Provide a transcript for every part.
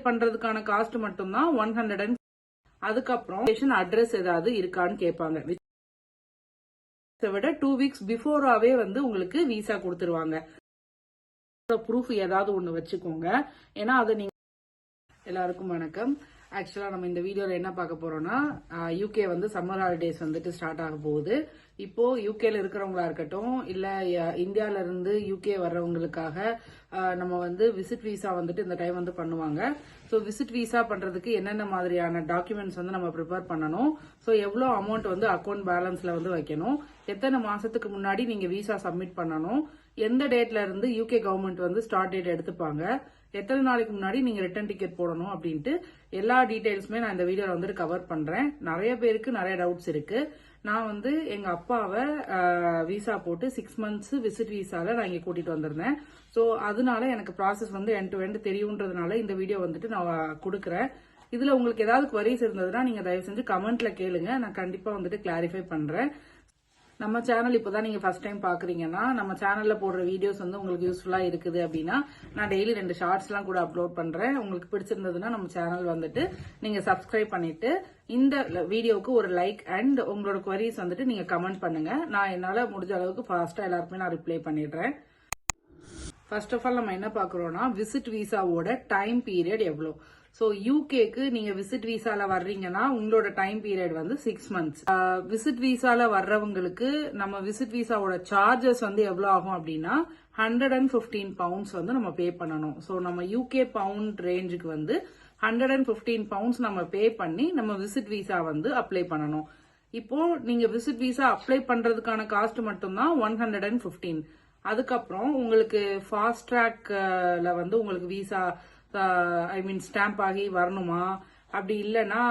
பண்றதுக்கான காஸ்ட் மட்டும்தான் 100. அதுக்கப்புறம் அட்ரஸ் ஏதாவது இருக்கான்னு கேட்பாங்க. விட 2 வீக்ஸ் பிஃபோராவே வந்து உங்களுக்கு விசா கொடுத்துருவாங்க. ப்ரூஃப் ஏதாவது ஒண்ணு வச்சுக்கோங்க. ஏன்னா அதை நீங்க எல்லாருக்கும் வணக்கம். ஆக்சுவலா நம்ம இந்த வீடியோல என்ன பார்க்க போறோம்னா, யூகே வந்து சம்மர் ஹாலிடேஸ் வந்துட்டு ஸ்டார்ட் ஆக போகுது. இப்போ யூகேல இருக்கிறவங்களா இருக்கட்டும், இல்ல இந்தியால இருந்து யூகே வர்றவங்களுக்காக நம்ம வந்து விசிட் விசா வந்துட்டு இந்த டைம் வந்து பண்ணுவாங்க. ஸோ விசிட் விசா பண்றதுக்கு என்னென்ன மாதிரியான டாக்குமெண்ட்ஸ் வந்து நம்ம ப்ரிப்பேர் பண்ணணும், ஸோ எவ்வளோ அமௌண்ட் வந்து அக்கௌண்ட் பேலன்ஸ்ல வந்து வைக்கணும், எத்தனை மாசத்துக்கு முன்னாடி நீங்க விசா சப்மிட் பண்ணணும், எந்த டேட்ல இருந்து யூகே கவர்மெண்ட் வந்து ஸ்டார்ட் டேட் எடுத்துப்பாங்க, எத்தனை நாளைக்கு முன்னாடி நீங்க ரிட்டர்ன் டிக்கெட் போடணும் அப்படின்ட்டு எல்லா டீடைல்ஸுமே நான் இந்த வீடியோல வந்துட்டு கவர் பண்றேன். நிறைய பேருக்கு நிறைய டவுட்ஸ் இருக்கு. நான் வந்து எங்க அப்பாவை விசா போட்டு 6 months விசிட் விசால நான் இங்க கூட்டிட்டு வந்திருந்தேன். ஸோ அதனால எனக்கு ப்ராசஸ் வந்து எண்ட் டு எண்ட் தெரியுன்றதுனால இந்த வீடியோ வந்துட்டு நான் கொடுக்குறேன். இதுல உங்களுக்கு ஏதாவது குவரிஸ் இருந்ததுன்னா நீங்க தயவு செஞ்சு கமெண்ட்ல கேளுங்க. நான் கண்டிப்பா வந்துட்டு கிளாரிஃபை பண்றேன். நம்ம சேனல் இப்போதான் நீங்க ஃபர்ஸ்ட் டைம் பாக்குறீங்கன்னா, நம்ம சேனல்ல போடுற வீடியோஸ் வந்து உங்களுக்கு யூஸ்ஃபுல்லா இருக்குது அப்படின்னா நான் டெய்லி 2 ஷார்ட்ஸ் எல்லாம் கூட அப்லோட் பண்றேன். உங்களுக்கு பிடிச்சிருந்ததுன்னா நம்ம சேனல் வந்துட்டு நீங்க சப்ஸ்கிரைப் பண்ணிட்டு இந்த வீடியோவுக்கு ஒரு லைக் அண்ட் உங்களோட குவரிஸ் வந்துட்டு நீங்க கமெண்ட் பண்ணுங்க. நான் என்னால முடிஞ்ச அளவுக்கு ஃபாஸ்டா எல்லாருக்குமே நான் ரிப்ளை பண்ணிடுறேன். ஃபர்ஸ்ட் ஆஃப் ஆல் நம்ம என்ன பாக்குறோம்னா, விசிட் விசாவோட டைம் பீரியட் எவ்வளோ. ஸோ யூகேக்கு நீங்க விசிட் விசால வர்றீங்கன்னா உங்களோட டைம் பீரியட் வந்து 6 months. விசிட் விசால வர்றவங்களுக்கு நம்ம விசிட் விசாவோட சார்ஜஸ் வந்து எவ்வளவு ஆகும் அப்படின்னா 115 pounds வந்து நம்ம பே பண்ணணும். ஸோ நம்ம யூகே பவுண்ட் ரேஞ்சுக்கு வந்து 115 pounds நம்ம பே பண்ணி நம்ம விசிட் விசா வந்து அப்ளை பண்ணணும். இப்போ நீங்க விசிட் விசா அப்ளை பண்றதுக்கான காஸ்ட் மட்டும்தான் 115. அதுக்கப்புறம் உங்களுக்கு ஃபாஸ்ட் ட்ராக்ல வந்து உங்களுக்கு விசா ஸ்டாம்ப் ஆகி வரணுமா, அப்படி இல்லைன்னா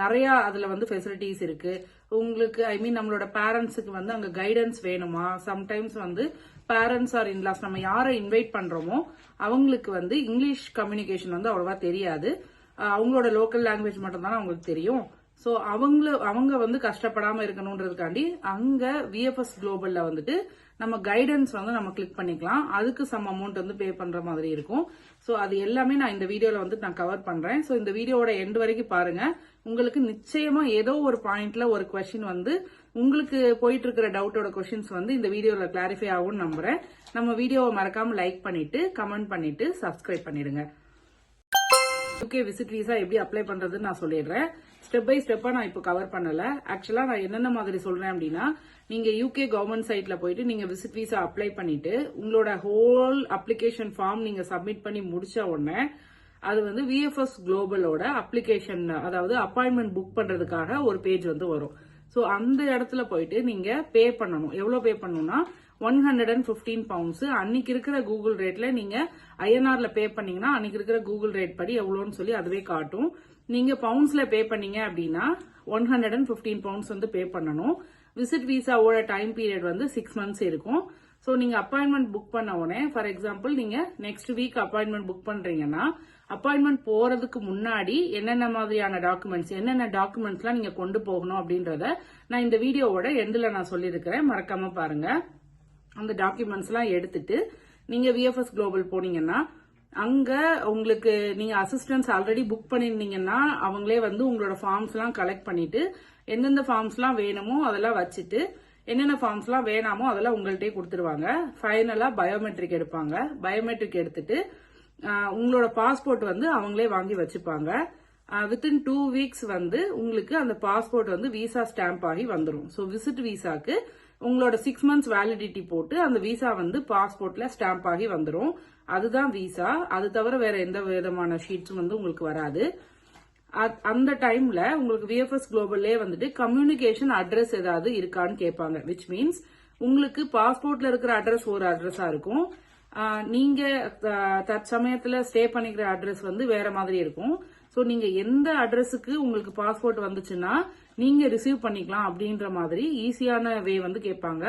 நிறைய அதுல வந்து ஃபெசிலிட்டிஸ் இருக்கு உங்களுக்கு. நம்மளோட பேரண்ட்ஸுக்கு வந்து அங்க கைடன்ஸ் வேணுமா, சம்டைம்ஸ் வந்து பேரண்ட்ஸ் ஆர் இன்லாஸ் நம்ம யாரை இன்வைட் பண்றோமோ அவங்களுக்கு வந்து இங்கிலீஷ் கம்யூனிகேஷன் வந்து அவ்வளவா தெரியாது. அவங்களோட லோக்கல் லாங்குவேஜ் மட்டும் தானே அவங்களுக்கு தெரியும். ஸோ அவங்க வந்து கஷ்டப்படாம இருக்கணும்ன்றதுக்காண்டி அங்க விஎஃப்எஸ் குளோபல்ல வந்துட்டு நம்ம கைடன்ஸ் வந்து நம்ம கிளிக் பண்ணிக்கலாம். அதுக்கு சம் அமௌண்ட் வந்து பே பண்ற மாதிரி இருக்கும். ஸோ அது எல்லாமே நான் இந்த வீடியோல வந்து நான் கவர் பண்றேன். ஸோ இந்த வீடியோவோட எண்ட் வரைக்கும் பாருங்க. உங்களுக்கு நிச்சயமா ஏதோ ஒரு பாயிண்ட்ல ஒரு கொஸ்டின் வந்து உங்களுக்கு போயிட்டு இருக்கிற டவுட்டோட கொஸ்டின்ஸ் வந்து இந்த வீடியோல கிளாரிஃபை ஆகும்னு நம்புறேன். நம்ம வீடியோவை மறக்காம லைக் பண்ணிட்டு கமெண்ட் பண்ணிட்டு சப்ஸ்கிரைப் பண்ணிடுங்க. யூகே விசிட் விசா எப்படி அப்ளை பண்றதுன்னு நான் சொல்லிடுறேன். ஸ்டெப் பை ஸ்டெப்பா நான் இப்போ கவர் பண்ணல. ஆக்சுவலா நான் என்னென்ன மாதிரி சொல்றேன் அப்படின்னா, நீங்க யூகே கவர்மெண்ட் சைட்ல போயிட்டு நீங்க விசிட் விசா அப்ளை பண்ணிட்டு உங்களோட ஹோல் அப்ளிகேஷன் ஃபார்ம் நீங்க சப்மிட் பண்ணி முடிச்ச உடனே அது வந்து விஎஃப்எஸ் குளோபலோட அப்ளிகேஷன், அதாவது அப்பாயின்மெண்ட் புக் பண்றதுக்காக ஒரு பேஜ் வந்து வரும். ஸோ அந்த இடத்துல போயிட்டு நீங்க பே பண்ணணும். எவ்வளவு பே பண்ணணும்னா 115 pounds. அன்னைக்கு இருக்கிற கூகுள் ரேட்ல நீங்க ஐஎன்ஆர்ல பே பண்ணீங்கன்னா அன்னைக்கு இருக்கிற கூகுள் ரேட் படி எவ்வளோன்னு சொல்லி அதுவே காட்டும். நீங்க பவுண்ட்ஸ்ல பே பண்ணீங்க அப்படின்னா 115 pounds வந்து பே பண்ணணும். விசிட் விசாவோட டைம் பீரியட் வந்து 6 months இருக்கும். ஸோ நீங்க அப்பாயின்மெண்ட் புக் பண்ண உடனே, ஃபார் எக்ஸாம்பிள் நீங்க நெக்ஸ்ட் வீக் அப்பாயின்மெண்ட் புக் பண்றீங்கன்னா அப்பாயின்மெண்ட் போறதுக்கு முன்னாடி என்னென்ன மாதிரியான டாக்குமெண்ட்ஸ், என்னென்ன டாக்குமெண்ட்ஸ்லாம் நீங்க கொண்டு போகணும் அப்படின்றத நான் இந்த வீடியோவோட எண்ட்ல நான் சொல்லியிருக்கிறேன். மறக்காம பாருங்க. அந்த டாக்குமெண்ட்ஸ் எல்லாம் எடுத்துட்டு நீங்க விஎஃப்எஸ் குளோபல் போனீங்கன்னா அங்க உங்களுக்கு நீங்க அசிஸ்டன்ஸ் ஆல்ரெடி புக் பண்ணிருந்தீங்கன்னா அவங்களே வந்து உங்களோட ஃபார்ம்ஸ் எல்லாம் கலெக்ட் பண்ணிட்டு எந்தெந்த ஃபார்ம்ஸ் எல்லாம் வேணுமோ அதெல்லாம் வச்சுட்டு என்னென்ன ஃபார்ம்ஸ் எல்லாம் வேணாமோ அதெல்லாம் உங்கள்கிட்டயே கொடுத்துருவாங்க. ஃபைனலா பயோமெட்ரிக் எடுப்பாங்க. பயோமெட்ரிக் எடுத்துட்டு உங்களோட பாஸ்போர்ட் வந்து அவங்களே வாங்கி வச்சுப்பாங்க. வித்தின் 2 weeks வந்து உங்களுக்கு அந்த பாஸ்போர்ட் வந்து விசா ஸ்டாம்ப் ஆகி வந்துடும். ஸோ விசிட் விசாக்கு உங்களோட 6 months வேலிடிட்டி போட்டு அந்த விசா வந்து பாஸ்போர்ட்ல ஸ்டாம்ப் ஆகி வந்துடும். அதுதான் விசா. அது தவிர வேற எந்த விதமான ஷீட்ஸும் வந்து உங்களுக்கு வராது. அந்த டைம்ல உங்களுக்கு விஎஃப்எஸ் குளோபல்லே வந்துட்டு கம்யூனிகேஷன் அட்ரஸ் ஏதாவது இருக்கான்னு கேட்பாங்க. விச் மீன்ஸ் உங்களுக்கு பாஸ்போர்ட்ல இருக்கிற அட்ரஸ் ஒரு அட்ரஸா இருக்கும். நீங்க தற்சமயத்துல ஸ்டே பண்ணிக்கிற அட்ரஸ் வந்து வேற மாதிரி இருக்கும். ஸோ நீங்க எந்த அட்ரஸுக்கு உங்களுக்கு பாஸ்போர்ட் வந்துச்சுன்னா நீங்க ரிசீவ் பண்ணிக்கலாம் அப்படின்ற மாதிரி ஈஸியான வே வந்து கேட்பாங்க.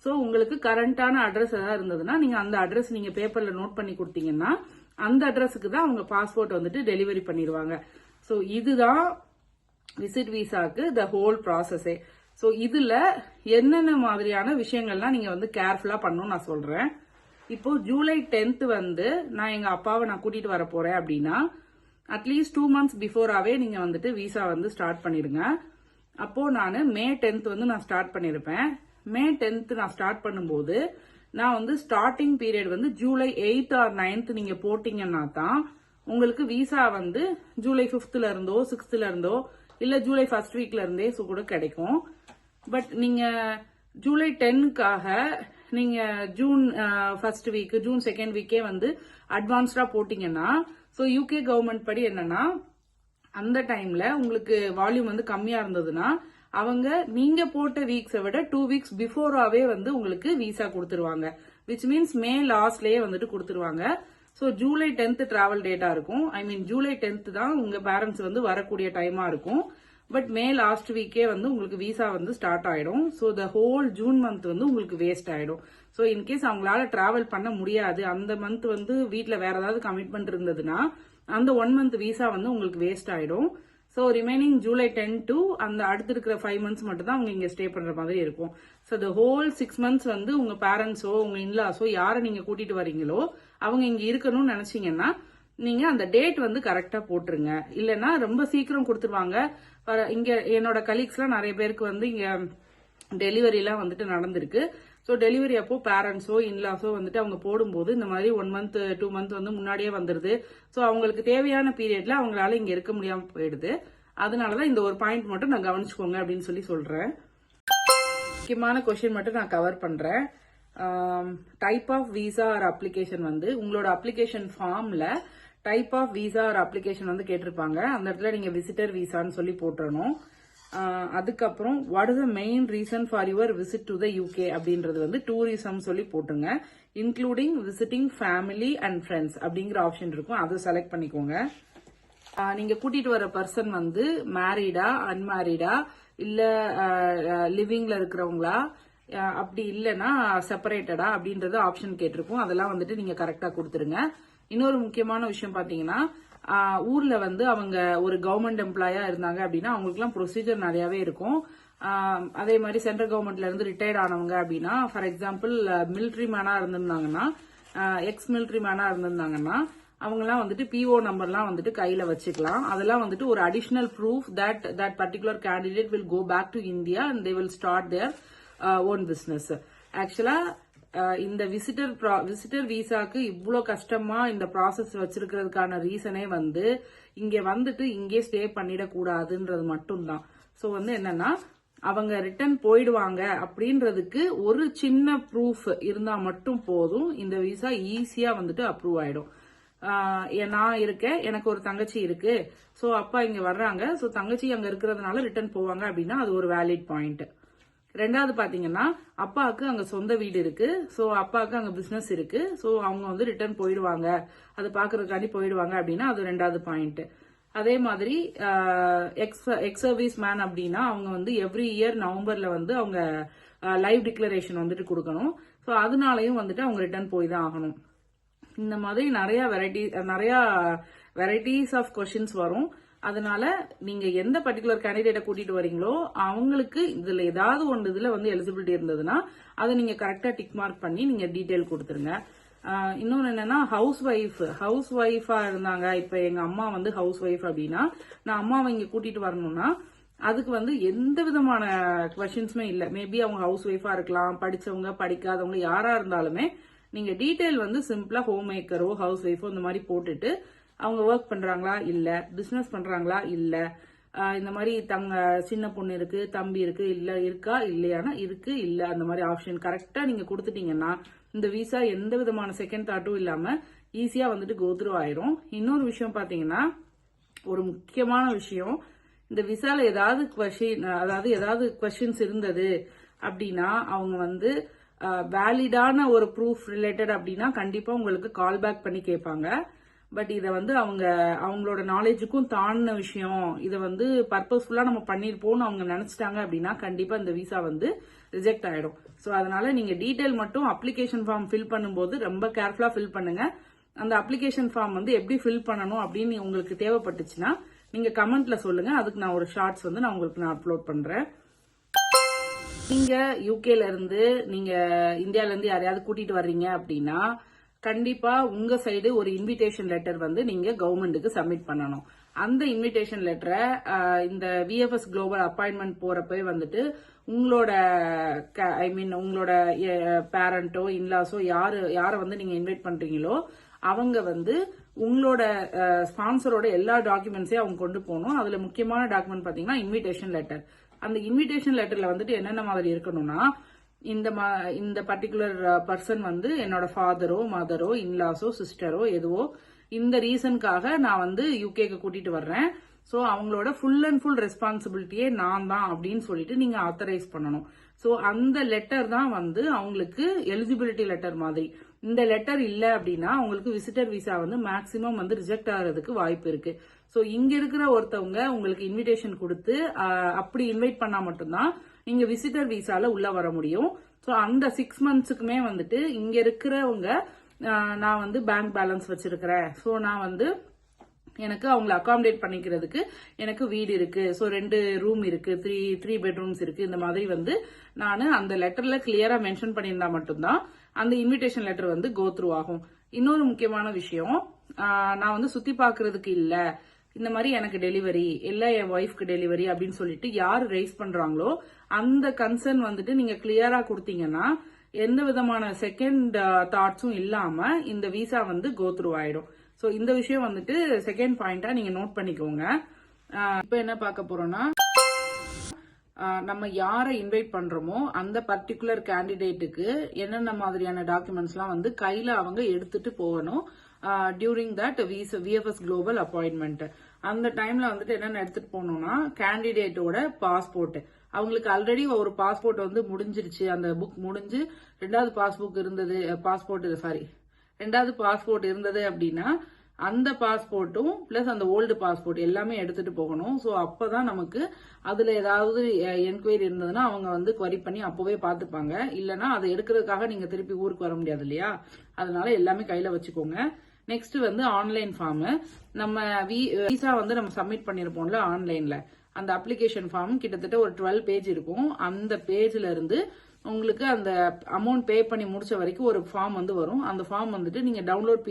ஸோ உங்களுக்கு கரண்டான அட்ரஸ் ஏதாவது இருந்ததுன்னா நீங்க அந்த அட்ரஸ் நீங்க பேப்பர்ல நோட் பண்ணி கொடுத்தீங்கன்னா அந்த அட்ரஸுக்கு தான் அவங்க பாஸ்போர்ட் வந்துட்டு டெலிவரி பண்ணிடுவாங்க. ஸோ இதுதான் விசிட் விசாக்கு த ஹோல் ப்ராசஸே. ஸோ இதுல என்னென்ன மாதிரியான விஷயங்கள்லாம் நீங்க வந்து கேர்ஃபுல்லா பண்ணணும்னு நான் சொல்றேன். இப்போ ஜூலை 10th வந்து நான் எங்க அப்பாவை நான் கூட்டிட்டு வர போறேன் அப்படின்னா அட்லீஸ்ட் 2 months பிஃபோராவே நீங்க வந்துட்டு விசா வந்து ஸ்டார்ட் பண்ணிருங்க. அப்போ நான் மே 10th வந்து நான் ஸ்டார்ட் பண்ணிருப்பேன். மே 10th நான் ஸ்டார்ட் பண்ணும்போது நான் வந்து ஸ்டார்டிங் பீரியட் வந்து ஜூலை 8th or 9th நீங்க போட்டீங்கன்னா தான் உங்களுக்கு விசா வந்து ஜூலை 5th இருந்தோ 6th இருந்தோ இல்ல ஜூலை 1st வீக்ல இருந்தே கூட கிடைக்கும். பட் நீங்க ஜூலை 10க்காக நீங்க June 1st week June 2nd வீக்கே வந்து அட்வான்ஸ்டா போட்டீங்கன்னா ஸோ யூகே கவர்மெண்ட் படி என்னன்னா அந்த டைம்ல உங்களுக்கு வால்யூம் வந்து கம்மியா இருந்ததுன்னா அவங்க நீங்க போட்ட வீக்ஸை விட 2 weeks பிஃபோராவே வந்து உங்களுக்கு விசா கொடுத்துருவாங்க. விச் மீன்ஸ் மே லாஸ்ட்லயே வந்துட்டு கொடுத்துருவாங்க. So July 10th travel data இருக்கும். ஐ மீன் ஜூலை 10th தான் உங்க பேரண்ட்ஸ் வந்து வரக்கூடிய டைமா இருக்கும். பட் மே லாஸ்ட் வீக்கே வந்து உங்களுக்கு விசா வந்து ஸ்டார்ட் ஆயிடும். So the whole June month வந்து உங்களுக்கு வேஸ்ட் ஆயிடும். ஸோ இன்கேஸ் அவங்களால டிராவல் பண்ண முடியாது, அந்த மந்த் வந்து வீட்டில் வேற ஏதாவது கமிட்மெண்ட் இருந்ததுன்னா அந்த 1 month விசா வந்து உங்களுக்கு வேஸ்ட் ஆயிடும். ஸோ ரிமைனிங் ஜூலை 10 to அந்த அடுத்து இருக்கிற 5 months மட்டும் தான் அவங்க இங்க ஸ்டே பண்ற மாதிரி இருக்கும். ஸோ த ஹோல் 6 months வந்து உங்க பேரண்ட்ஸோ உங்க இன்லாஸோ யாரை நீங்க கூட்டிட்டு வரீங்களோ அவங்க இங்க இருக்கணும்னு நினைச்சீங்கன்னா நீங்க அந்த டேட் வந்து கரெக்டா போட்டுருங்க. இல்லைன்னா ரொம்ப சீக்கிரம் கொடுத்துருவாங்க. இங்க என்னோட கலீக்ஸ்லாம் நிறைய பேருக்கு வந்து இங்க டெலிவரி எல்லாம் வந்துட்டு நடந்திருக்கு. ஸோ டெலிவரி அப்போ பேரண்ட்ஸோ இன்லாஸோ வந்துட்டு அவங்க போடும்போது இந்த மாதிரி 1 month 2 month வந்து முன்னாடியே வந்துருது. ஸோ அவங்களுக்கு தேவையான பீரியட்ல அவங்களால இங்க இருக்க முடியாம போயிடுது. அதனாலதான் இந்த ஒரு பாயிண்ட் மட்டும் நான் கவனிச்சுக்கோங்க அப்படின்னு சொல்லி சொல்றேன். முக்கியமான கொஸ்டின் மட்டும் நான் கவர் பண்றேன். Type of visa or application வந்து உங்களோட அப்ளிகேஷன் ஃபார்ம்ல type of visa or application வந்து கேட்டிருப்பாங்க. அந்த இடத்துல நீங்க விசிட்டர் விசான்னு சொல்லி போட்டுறணும். அதுக்கப்புறம் what is the main reason for your visit to the UK அப்படின்றது வந்து டூரிசம் சொல்லி போட்டுங்க. Including visiting family and friends அப்படிங்கிற ஆப்ஷன் இருக்கும், அதை செலக்ட் பண்ணிக்கோங்க. நீங்க கூட்டிட்டு வர பர்சன் வந்து மேரீடா அன்மேரீடா இல்ல லிவிங்ல இருக்கிறவங்களா அப்படி இல்லைன்னா செப்பரேட்டடா அப்படின்றது ஆப்ஷன் கேட்டிருக்கும். அதெல்லாம் வந்துட்டு நீங்க கரெக்டா கொடுத்துருங்க. இன்னொரு முக்கியமான விஷயம் பாத்தீங்கன்னா ஊர்ல வந்து அவங்க ஒரு கவர்மெண்ட் எம்ப்ளாயா இருந்தாங்க அப்படின்னா அவங்களுக்குலாம் ப்ரொசீஜர் நிறையவே இருக்கும். அதே மாதிரி சென்ட்ரல் கவர்மெண்ட்ல இருந்து ரிட்டையர்ட் ஆனவங்க அப்படின்னா for example military Mena இருந்திருந்தாங்கன்னா X military மேனா இருந்திருந்தாங்கன்னா அவங்கலாம் வந்துட்டு பிஓ நம்பர்லாம் வந்துட்டு கையில வச்சுக்கலாம். அதெல்லாம் வந்துட்டு ஒரு additional proof that particular candidate will go back to India and they will start their own business. ஆக்சுவலா இந்த விசிட்டர் விசாக்கு இவ்வளோ கஷ்டமா இந்த ப்ராசஸ் வச்சிருக்கிறதுக்கான ரீசனே வந்து இங்க வந்துட்டு இங்கே ஸ்டே பண்ணிடக்கூடாதுன்றது மட்டும்தான். ஸோ வந்து என்னன்னா அவங்க ரிட்டர்ன் போயிடுவாங்க அப்படின்றதுக்கு ஒரு சின்ன ப்ரூஃப் இருந்தா மட்டும் போதும், இந்த விசா ஈஸியா வந்துட்டு அப்ரூவ் ஆயிடும். நான் இருக்கேன், எனக்கு ஒரு தங்கச்சி இருக்கு, ஸோ அப்பா இங்க வர்றாங்க, ஸோ தங்கச்சி அங்க இருக்கிறதுனால ரிட்டர்ன் போவாங்க அப்படின்னா அது ஒரு வேலிட் பாயிண்ட். ரெண்டாவது பாத்தீங்கன்னா அப்பாவுக்கு அங்க சொந்த வீடு இருக்கு, ஸோ அப்பாவுக்கு அங்க பிசினஸ் இருக்கு, ஸோ அவங்க வந்து ரிட்டர்ன் போயிடுவாங்க, அது பாக்குறதுக்காண்டி போயிடுவாங்க அப்படின்னா அது ரெண்டாவது பாயிண்ட். அதே மாதிரி எக்ஸ் சர்வீஸ் மேன் அப்படின்னா அவங்க வந்து எவ்ரி இயர் நவம்பர்ல வந்து அவங்க லைவ் டிக்ளரேஷன் வந்துட்டு கொடுக்கணும். ஸோ அதனாலயும் வந்துட்டு அவங்க ரிட்டர்ன் போய் தான் ஆகணும். இந்த மாதிரி நிறைய வெரைட்டிஸ் ஆஃப் கொஸ்டின்ஸ் வரும். அதனால நீங்க எந்த பர்டிகுலர் கேண்டிடேட்டை கூட்டிட்டு வரீங்களோ அவங்களுக்கு இதுல ஏதாவது ஒன்று இதுல வந்து எலிஜிபிலிட்டி இருந்ததுன்னா அதை நீங்க கரெக்டா டிக் மார்க் பண்ணி நீங்க டீடைல் கொடுத்துருங்க. இன்னொன்னு என்னன்னா ஹவுஸ் ஒய்ஃபா இருந்தாங்க, இப்ப எங்க அம்மா வந்து ஹவுஸ் ஒய்ஃப் அப்படின்னா நான் அம்மாவை இங்க கூட்டிட்டு வரணும்னா அதுக்கு வந்து எந்த விதமான கொஸ்டின்ஸுமே இல்லை. மேபி அவங்க ஹவுஸ் ஒய்ஃபா இருக்கலாம், படிச்சவங்க படிக்காதவங்க யாரா இருந்தாலுமே நீங்க டீடைல் வந்து சிம்பிளா ஹோம் மேக்கரோ ஹவுஸ் ஒய்ஃபோ இந்த மாதிரி போட்டுட்டு அவங்க ஒர்க் பண்றாங்களா இல்ல, பிசினஸ் பண்றாங்களா இல்ல, இந்த மாதிரி சின்ன பொண்ணு இருக்கு, தம்பி இருக்கு, இல்ல இருக்கா இல்லையானா இருக்கு இல்ல, அந்த மாதிரி ஆப்ஷன் கரெக்டா நீங்க கொடுத்துட்டீங்கன்னா இந்த விசா எந்த விதமான செகண்ட் தாட்டும் இல்லாம ஈஸியா வந்துட்டு கோத்ரூ ஆயிரும். இன்னொரு விஷயம் பாத்தீங்கன்னா ஒரு முக்கியமான விஷயம், இந்த விசால ஏதாவது கொஸ்டின்ஸ் இருந்தது அப்படின்னா அவங்க வந்து வேலிடான ஒரு ப்ரூஃப் ரிலேட்டட் அப்படின்னா கண்டிப்பா உங்களுக்கு கால் பேக் பண்ணி கேட்பாங்க. பட் இதை வந்து அவங்களோட நாலேஜுக்கும் தாண்டின விஷயம், இதை வந்து பர்பஸ்ஃபுல்லா நம்ம பண்ணிருப்போம்னு அவங்க நினைச்சிட்டாங்க அப்படின்னா கண்டிப்பா இந்த விசா வந்து ரிஜெக்ட் ஆயிடும். ஸோ அதனால நீங்க டீடைல் மட்டும் அப்ளிகேஷன் ஃபார்ம் ஃபில் பண்ணும்போது ரொம்ப கேர்ஃபுல்லா ஃபில் பண்ணுங்க. அந்த அப்ளிகேஷன் ஃபார்ம் வந்து எப்படி ஃபில் பண்ணணும் அப்படின்னு உங்களுக்கு தேவைப்பட்டுச்சுன்னா நீங்க கமெண்ட்ல சொல்லுங்க, அதுக்கு நான் ஒரு ஷார்ட்ஸ் வந்து நான் உங்களுக்கு அப்லோட் பண்றேன். நீங்க யூகேல இருந்து நீங்க இந்தியால இருந்து யாரையாவது கூட்டிட்டு வர்றீங்க அப்படின்னா கண்டிப்பா உங்க சைடு ஒரு இன்விடேஷன் லெட்டர் வந்து நீங்க கவர்மெண்ட்டுக்கு சப்மிட் பண்ணணும். அந்த இன்விடேஷன் லெட்டரை இந்த விஎஃப்எஸ் குளோபல் அப்பாயின்மெண்ட் போறப்ப வந்துட்டு உங்களோட உங்களோட பேரண்டோ இன்லாஸோ யாரை வந்து நீங்க இன்வைட் பண்றீங்களோ அவங்க வந்து உங்களோட ஸ்பான்சரோட எல்லா டாக்குமெண்ட்ஸையும் அவங்க கொண்டு போகணும். அதுல முக்கியமான டாக்குமெண்ட் பாத்தீங்கன்னா இன்விடேஷன் லெட்டர். அந்த இன்விடேஷன் லெட்டர்ல வந்துட்டு என்னென்ன மாதிரி இருக்கணும்னா, இந்த பர்டிகுலர் பர்சன் வந்து என்னோட ஃபாதரோ மதரோ இன்லாஸோ சிஸ்டரோ எதுவோ இந்த ரீசனுக்காக நான் வந்து யூகேக்கு கூட்டிட்டு வர்றேன், சோ அவங்களோட ஃபுல் அண்ட் ஃபுல் ரெஸ்பான்சிபிலிட்டியே நான் தான் அப்படின்னு சொல்லிட்டு நீங்க ஆத்தரைஸ் பண்ணணும். சோ அந்த லெட்டர் தான் வந்து அவங்களுக்கு எலிஜிபிலிட்டி லெட்டர் மாதிரி. இந்த லெட்டர் இல்ல அப்படின்னா அவங்களுக்கு விசிட்டர் விசா வந்து மேக்சிமம் வந்து ரிஜெக்ட் ஆகிறதுக்கு வாய்ப்பு இருக்கு. சோ இங்க இருக்கிற ஒருத்தவங்க உங்களுக்கு இன்விடேஷன் கொடுத்து அப்படி இன்வைட் பண்ணா மட்டும்தான் நீங்க விசிட்டர் விசால உள்ள வர முடியும். சோ அந்த 6 monthsக்குமே வந்துட்டு இங்க இருக்கிறவங்க நான் வந்து பேங்க் பேலன்ஸ் வச்சிருக்கிறேன், சோ நான் வந்து எனக்கு அவங்களை அகாமடேட் பண்ணிக்கிறதுக்கு எனக்கு வீடு இருக்கு, சோ 2 ரூம் இருக்கு, 3 பெட்ரூம்ஸ் இருக்கு, இந்த மாதிரி வந்து நான் அந்த லெட்டர்ல கிளியரா மென்ஷன் பண்ணியிருந்தா மட்டும்தான் அந்த இன்விடேஷன் லெட்டர் வந்து கோ த்ரூ ஆகும். இன்னொரு முக்கியமான விஷயம், நான் வந்து சுத்தி பாக்குறதுக்கு இல்ல, இந்த மாதிரி எனக்கு டெலிவரி இல்ல என் ஒய்ஃப்க்கு டெலிவரி அப்படின்னு சொல்லிட்டு யார் ரைஸ் பண்றாங்களோ அந்த கன்சர்ன் வந்துட்டு நீங்க கிளியரா கொடுத்தீங்கன்னா எந்த விதமான செகண்ட் தாட்ஸும் இல்லாம இந்த விசா வந்து கோ த்ரூ ஆயிடும். சோ இந்த விஷயம் வந்துட்டு செகண்ட் பாயிண்டா நீங்க நோட் பண்ணிக்கோங்க. இப்ப என்ன பார்க்க போறோம்னா, நம்ம யாரை இன்வைட் பண்றோமோ அந்த பர்டிகுலர் கேண்டிடேட்டுக்கு என்னென்ன மாதிரியான டாக்குமெண்ட்ஸ்லாம் வந்து கையில அவங்க எடுத்துட்டு போகணும் during that VFS global appointment. அந்த டைம்ல வந்துட்டு என்னென்ன எடுத்துட்டு போகணும்னா, கேண்டிடேட்டோட பாஸ்போர்ட். அவங்களுக்கு ஆல்ரெடி ஒரு பாஸ்போர்ட் வந்து முடிஞ்சிருச்சு, அந்த புக் முடிஞ்சு ரெண்டாவது பாஸ்போர்ட் இருந்தது அப்படின்னா அந்த பாஸ்போர்ட்டும் பிளஸ் அந்த ஓல்டு பாஸ்போர்ட் எல்லாமே எடுத்துட்டு போகணும். சோ அப்பதான் நமக்கு அதுல ஏதாவது என்கொயரி இருந்ததுன்னா அவங்க வந்து குவரி பண்ணி அப்பவே பாத்துப்பாங்க. இல்லைன்னா அதை எடுக்கிறதுக்காக நீங்க திருப்பி ஊருக்கு வர முடியாது இல்லையா, அதனால எல்லாமே கையில வச்சுக்கோங்க. நெக்ஸ்ட் வந்து ஆன்லைன் ஃபார்ம். நம்ம விசா வந்து நம்ம சப்மிட் பண்ணிருப்போம்ல ஆன்லைன்ல, அந்த அப்ளிகேஷன் ஃபார்ம் கிட்டத்தட்ட ஒரு 12 பேஜ் இருக்கும். அந்த பேஜ்ல இருந்து உங்களுக்கு அந்த அமௌண்ட் பே பண்ணி முடிச்ச வரைக்கும் ஒரு ஃபார்ம் வந்து வரும். அந்த ஃபார்ம் வந்துட்டு நீங்க டவுன்லோட்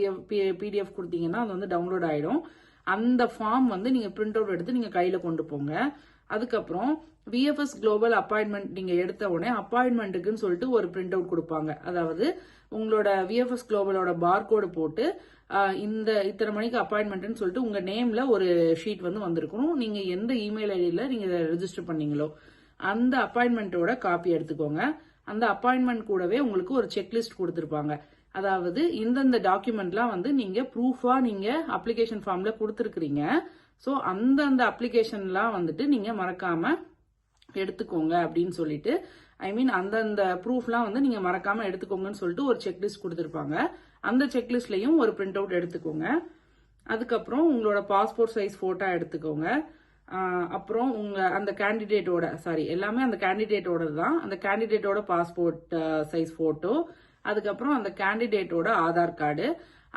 பிடிஎஃப் கொடுத்தீங்கன்னா அது வந்து டவுன்லோட் ஆயிடும். அந்த ஃபார்ம் வந்து நீங்க பிரிண்ட் அவுட் எடுத்து நீங்க கையில கொண்டு போங்க. அதுக்கப்புறம் விஎஃப்எஸ் குளோபல் அப்பாயின்மெண்ட் நீங்க எடுத்த உடனே அப்பாயின்மெண்ட்டுக்குன்னு சொல்லிட்டு ஒரு பிரிண்ட் அவுட் கொடுப்பாங்க. அதாவது உங்களோட விஎஃப்எஸ் குளோபலோட பார்கோடு போட்டு இத்தனை மணிக்கு அப்பாயின்மெண்ட்னு சொல்லிட்டு உங்க நேம்ல ஒரு ஷீட் வந்து வந்திருக்கணும். நீங்க எந்த இமெயில் ஐடியில நீங்க ரெஜிஸ்டர் பண்ணீங்களோ அந்த அப்பாயின்மெண்டோட காப்பி எடுத்துக்கோங்க. அந்த அப்பாயின்மெண்ட் கூடவே உங்களுக்கு ஒரு செக்லிஸ்ட் கொடுத்திருப்பாங்க. அதாவது இந்தந்த டாக்குமெண்ட்லாம் வந்து நீங்க ப்ரூஃபா நீங்க அப்ளிகேஷன் ஃபார்ம்ல கொடுத்துருக்கீங்க. சோ அந்தந்த அப்ளிகேஷன்லாம் வந்துட்டு நீங்க மறக்காம எடுத்துக்கோங்க அப்படின்னு சொல்லிட்டு, அந்தந்த ப்ரூஃப்லாம் வந்து நீங்க மறக்காம எடுத்துக்கோங்கன்னு சொல்லிட்டு ஒரு செக்லிஸ்ட் கொடுத்திருப்பாங்க. அந்த செக்லிஸ்ட்லயும் ஒரு பிரிண்ட் அவுட் எடுத்துக்கோங்க. அதுக்கப்புறம் உங்களோட பாஸ்போர்ட் சைஸ் போட்டோ எடுத்துக்கோங்க. அப்புறம் உங்க அந்த கேண்டிடேட்டோட எல்லாமே அந்த கேண்டிடேட்டோட தான், அந்த கேண்டிடேட்டோட பாஸ்போர்ட் சைஸ் போட்டோ, அதுக்கப்புறம் அந்த கேண்டிடேட்டோட ஆதார் கார்டு.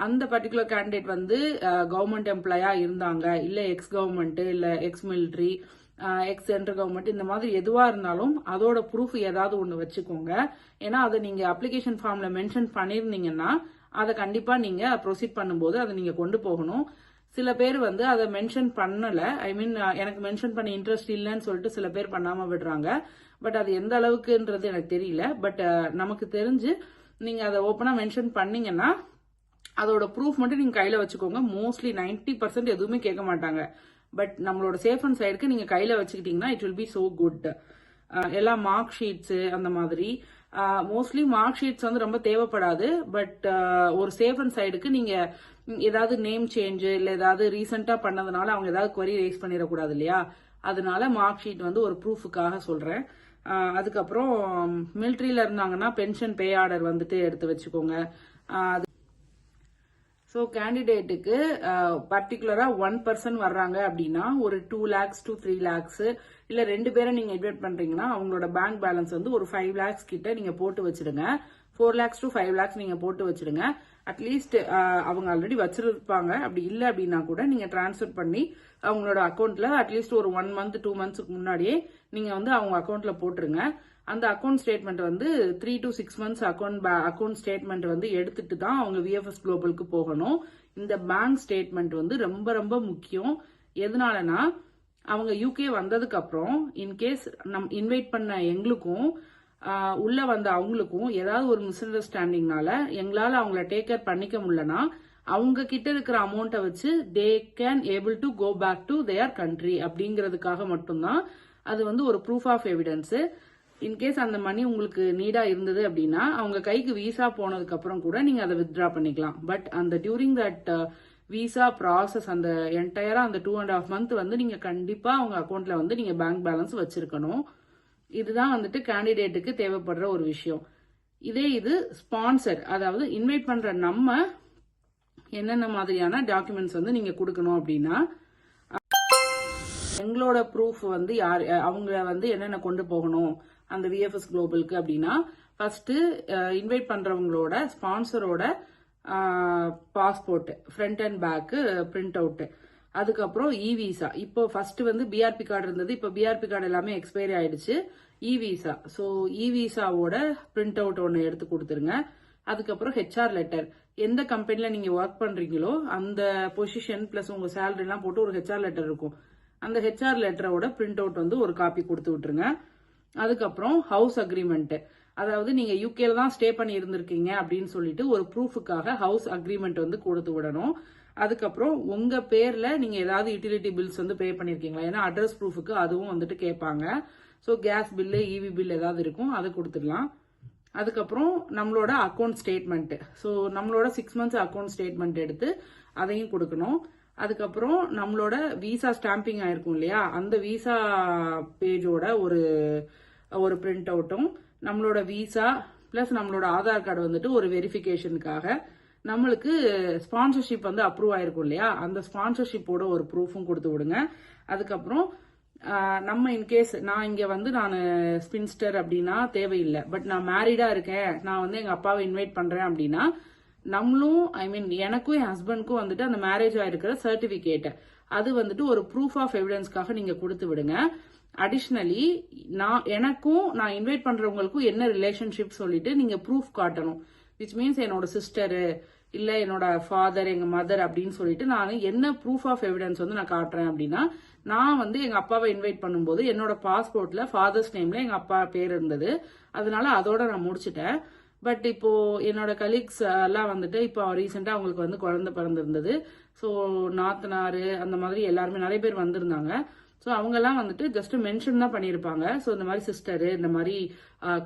அந்த பர்டிகுலர் கேண்டிடேட் வந்து கவர்மெண்ட் எம்ப்ளாயா இருந்தாங்க, இல்ல எக்ஸ் கவர்மெண்ட், இல்ல X military, X central government, இந்த மாதிரி எதுவா இருந்தாலும் அதோட ப்ரூஃப் ஏதாவது ஒண்ணு வச்சுக்கோங்க. ஏன்னா அதை நீங்க அப்ளிகேஷன் ஃபார்ம்ல மென்ஷன் பண்ணிருந்தீங்கன்னா அதை கண்டிப்பா நீங்க ப்ரொசீட் பண்ணும்போது அதை நீங்க கொண்டு போகணும். சில பேர் வந்து அதை மென்ஷன் பண்ணல, எனக்கு மென்ஷன் பண்ண இன்ட்ரெஸ்ட் இல்லைன்னு சொல்லிட்டு சில பேர் பண்ணாம விடுறாங்க. பட் அது எந்த அளவுக்குன்றது எனக்கு தெரியல. பட் நமக்கு தெரிஞ்சு நீங்க அதை ஓப்பனா மென்ஷன் பண்ணீங்கன்னா அதோட ப்ரூஃப் மட்டும் நீங்க கையில வச்சுக்கோங்க. மோஸ்ட்லி 90% எதுவுமே கேட்க மாட்டாங்க. பட் நம்மளோட சேஃப் அண்ட் சைடுக்கு நீங்க கையில வச்சுக்கிட்டீங்கன்னா it will be so good. எல்லா மார்க் ஷீட்ஸ் அந்த மாதிரி மோஸ்ட்லி மார்க் ஷீட்ஸ் வந்து ரொம்ப தேவைப்படாது. பட் ஒரு சேஃப் அண்ட் சைடுக்கு நீங்க ஏதாவது நேம் சேஞ்ச் இல்ல ஏதாவது ரீசெண்டா பண்ணதுனால அவங்க ஏதாவது குவரி ரைஸ் பண்ணிடக்கூடாது இல்லையா, அதனால மார்க் ஷீட் வந்து ஒரு ப்ரூஃபுக்காக சொல்றேன். அதுக்கப்புறம் மிலிட்ரியில இருந்தாங்கன்னா பென்ஷன் பே ஆர்டர் வந்துட்டு எடுத்து வச்சுக்கோங்க. ஸோ கேண்டிடேட்டுக்கு பர்டிகுலரா 1 person வர்றாங்க அப்படின்னா ஒரு 2 lakhs to 3 lakhs, இல்ல 2 பேரை நீங்க இன்வைட் பண்றீங்கன்னா அவங்களோட பேங்க் பேலன்ஸ் வந்து ஒரு 5 lakhs கிட்ட நீங்க போட்டு வச்சிடுங்க. 4 lakhs to 5 lakhs நீங்க போட்டு வச்சிடுங்க. அட்லீஸ்ட் அவங்க ஆல்ரெடி வச்சிருப்பாங்க, அப்படி இல்லை அப்படின்னா கூட நீங்க டிரான்ஸ்ஃபர் பண்ணி அவங்களோட அக்கௌண்ட்ல அட்லீஸ்ட் ஒரு 1 month 2 monthsக்கு முன்னாடியே நீங்க வந்து அவங்க அக்கௌண்ட்ல போட்டுருங்க. அந்த அக்கௌண்ட் ஸ்டேட்மெண்ட் வந்து 3 to 6 months அக்கௌண்ட் ஸ்டேட்மெண்ட் வந்து எடுத்துட்டு தான் அவங்க விஎஃப்எஸ் குளோபலுக்கு போகணும். இந்த பேங்க் ஸ்டேட்மெண்ட் வந்து ரொம்ப ரொம்ப முக்கியம். எதனாலனா அவங்க யூகே வந்ததுக்கு அப்புறம் இன்கேஸ் இன்வைட் பண்ண எங்களுக்கும் உள்ள வந்த அவங்களுக்கும் ஏதாவது ஒரு மிஸ் அண்டர்ஸ்டாண்டிங்னால எங்களால அவங்கள டேக் கேர் பண்ணிக்க முடியலனா அவங்க கிட்ட இருக்கிற அமௌண்ட்டை வச்சு they can able to go back to their country அப்படிங்கிறதுக்காக மட்டும்தான் அது வந்து ஒரு ப்ரூஃப் ஆஃப் எவிடன்ஸ். இன்கேஸ் அந்த மணி உங்களுக்கு நீடா இருந்தது அப்படின்னா அவங்க கைக்கு விசா போனதுக்கு அப்புறம் கூட நீங்க அதை வித்ட்ரா பண்ணிக்கலாம். பட் அந்த டியூரிங் தட் விசா ப்ராசஸ் அந்த என்டையரா அந்த 2.5 month வந்து நீங்க கண்டிப்பா அவங்க அக்கௌண்ட்ல வந்து நீங்க பேங்க் பேலன்ஸ் வச்சிருக்கணும். இதுதான் வந்துட்டு கேண்டிடேட்டுக்கு தேவைப்படுற ஒரு விஷயம். இது ஸ்பான்சர், அதாவது இன்வைட் பண்ற நம்ம என்னென்ன மாதிரியான டாக்குமெண்ட்ஸ் வந்து நீங்க கொடுக்கணும் அப்படின்னா எங்களோட ப்ரூஃப் வந்து அவங்க வந்து என்னென்ன கொண்டு போகணும் அந்த விஎஃப்எஸ் குளோபலுக்கு அப்படின்னா ஃபர்ஸ்ட் இன்வைட் பண்றவங்களோட ஸ்பான்சரோட passport front and back print out, அதுக்கப்புறம் இ விசா. இப்போ ஃபர்ஸ்ட் வந்து பிஆர்பி கார்டு இருந்தது, இப்போ பிஆர்பி கார்டு எல்லாமே எக்ஸ்பைரி ஆயிடுச்சு. இ விசா, ஸோ இ விசாவோட பிரிண்ட் அவுட் ஒன்று எடுத்து கொடுத்துருங்க. அதுக்கப்புறம் ஹெச்ஆர் லெட்டர், எந்த கம்பெனில நீங்க ஒர்க் பண்றீங்களோ அந்த பொசிஷன் பிளஸ் உங்க சேலரி எல்லாம் போட்டு ஒரு ஹெச்ஆர் லெட்டர் இருக்கும், அந்த ஹெச்ஆர் லெட்டரோட பிரிண்ட் அவுட் வந்து ஒரு காப்பி கொடுத்து விட்டுருங்க. அதுக்கப்புறம் ஹவுஸ் அக்ரிமெண்ட், அதாவது நீங்க யூகேல தான் ஸ்டே பண்ணி இருந்திருக்கீங்க அப்படின்னு சொல்லிட்டு ஒரு ப்ரூஃபுக்காக ஹவுஸ் அக்ரிமெண்ட் வந்து கொடுத்து விடணும். அதுக்கப்புறம் உங்க பேர்ல நீங்க ஏதாவது யூட்டிலிட்டி பில்ஸ் வந்து பே பண்ணிருக்கீங்களா, ஏன்னா அட்ரஸ் ப்ரூஃபுக்கு அதுவும் வந்துட்டு கேட்பாங்க. ஸோ கேஸ் பில்லு இவி பில் ஏதாவது இருக்கும் அதை கொடுத்துடலாம். அதுக்கப்புறம் நம்மளோட அக்கௌண்ட் ஸ்டேட்மெண்ட், ஸோ நம்மளோட 6 months அக்கௌண்ட் ஸ்டேட்மெண்ட் எடுத்து அதையும் கொடுக்கணும். அதுக்கப்புறம் நம்மளோட விசா ஸ்டாம்பிங் ஆயிருக்கும் இல்லையா, அந்த விசா பேஜோட ஒரு பிரிண்ட் அவுட்டும், நம்மளோட விசா பிளஸ் நம்மளோட ஆதார் கார்டு வந்துட்டு ஒரு வெரிஃபிகேஷனுக்காக, நம்மளுக்கு ஸ்பான்சர்ஷிப் வந்து அப்ரூவ் ஆயிருக்கும் இல்லையா, அந்த ஸ்பான்சர்ஷிப்போட ஒரு ப்ரூஃபும் கொடுத்து விடுங்க. அதுக்கப்புறம் நம்ம இன்கேஸ் நான் இங்க வந்து நான் ஸ்பின்ஸ்டர் அப்படின்னா தேவையில்லை, பட் நான் மேரிடா இருக்கேன், நான் வந்து எங்க அப்பாவை இன்வைட் பண்றேன் அப்படின்னா நம்மளும் எனக்கும் என் ஹஸ்பண்ட்க்கும் வந்துட்டு அந்த மேரேஜ் ஆயிருக்கிற சர்டிபிகேட் அது வந்துட்டு ஒரு ப்ரூஃப் ஆஃப் எவிடன்ஸ்க்காக நீங்க கொடுத்து விடுங்க. அடிஷ்னலி நான் இன்வைட் பண்றவங்களுக்கும் என்ன ரிலேஷன்ஷிப் சொல்லிட்டு நீங்க ப்ரூஃப் காட்டணும். விச் மீன்ஸ் என்னோட சிஸ்டரு இல்ல என்னோட ஃபாதர் எங்க மதர் அப்படின்னு சொல்லிட்டு நான் என்ன ப்ரூஃப் ஆஃப் எவிடன்ஸ் வந்து நான் காட்டுறேன் அப்படின்னா, நான் வந்து எங்க அப்பாவை இன்வைட் பண்ணும்போது என்னோட பாஸ்போர்ட்ல ஃபாதர்ஸ் நேம்ல எங்க அப்பா பேர் இருந்தது, அதனால அதோட நான் முடிச்சுட்டேன். பட் இப்போ என்னோட கலீக்ஸ் எல்லாம் வந்துட்டு இப்போ ரீசெண்டா அவங்களுக்கு வந்து குழந்தை பிறந்திருந்தது. ஸோ நாத்தனாரு அந்த மாதிரி எல்லாருமே நிறைய பேர் வந்திருந்தாங்க. ஸோ அவங்க எல்லாம் வந்துட்டு ஜஸ்ட் மென்ஷன் தான் பண்ணியிருப்பாங்க. ஸோ இந்த மாதிரி சிஸ்டரு இந்த மாதிரி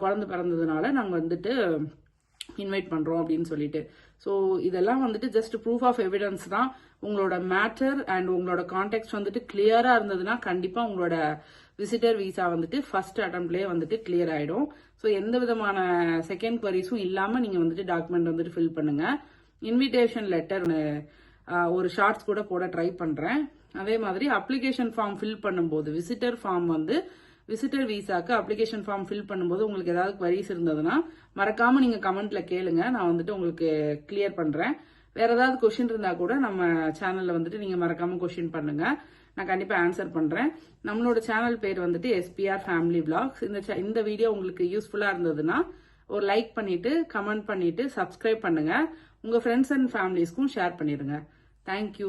குழந்தை பிறந்ததுனால நாங்க வந்துட்டு இன்வைட் பண்றோம் அப்படின்னு சொல்லிட்டு. ஸோ இதெல்லாம் வந்துட்டு ஜஸ்ட் ப்ரூஃப் ஆஃப் எவிடன்ஸ் தான். உங்களோட மேட்டர் அண்ட் உங்களோட கான்டெக்ட் வந்துட்டு கிளியரா இருந்ததுன்னா கண்டிப்பா உங்களோட விசிட்டர் விசா வந்துட்டு ஃபர்ஸ்ட் அட்டம்ப்ட்லயே வந்துட்டு கிளியர் ஆயிடும். ஸோ எந்த விதமான செகண்ட் குவரிஸும் இல்லாம நீங்க வந்துட்டு டாக்குமெண்ட் வந்துட்டு ஃபில் பண்ணுங்க. இன்விடேஷன் லெட்டர் ஒரு ஷார்ட்ஸ் கூட போட ட்ரை பண்றேன். அதே மாதிரி அப்ளிகேஷன் ஃபார்ம் ஃபில் பண்ணும்போது விசிட்டர் விசாக்கு அப்ளிகேஷன் ஃபார்ம் ஃபில் பண்ணும்போது உங்களுக்கு ஏதாவது குவரிஸ் இருந்ததுன்னா மறக்காம நீங்க கமெண்ட்ல கேளுங்க, நான் வந்துட்டு உங்களுக்கு கிளியர் பண்றேன். வேற ஏதாவது கொஸ்டின் இருந்தா கூட நம்ம சேனல்ல வந்துட்டு நீங்க மறக்காம கொஸ்டின் பண்ணுங்க, நான் கண்டிப்பா ஆன்சர் பண்றேன். நம்மளோட சேனல் பேர் வந்துட்டு SPR ஃபேமிலி விளாக்ஸ். இந்த வீடியோ உங்களுக்கு யூஸ்ஃபுல்லா இருந்ததுன்னா ஒரு லைக் பண்ணிட்டு கமெண்ட் பண்ணிட்டு சப்ஸ்கிரைப் பண்ணுங்க, உங்க ஃப்ரெண்ட்ஸ் அண்ட் ஃபேமிலிஸ்க்கும் ஷேர் பண்ணிருங்க. தேங்க்யூ.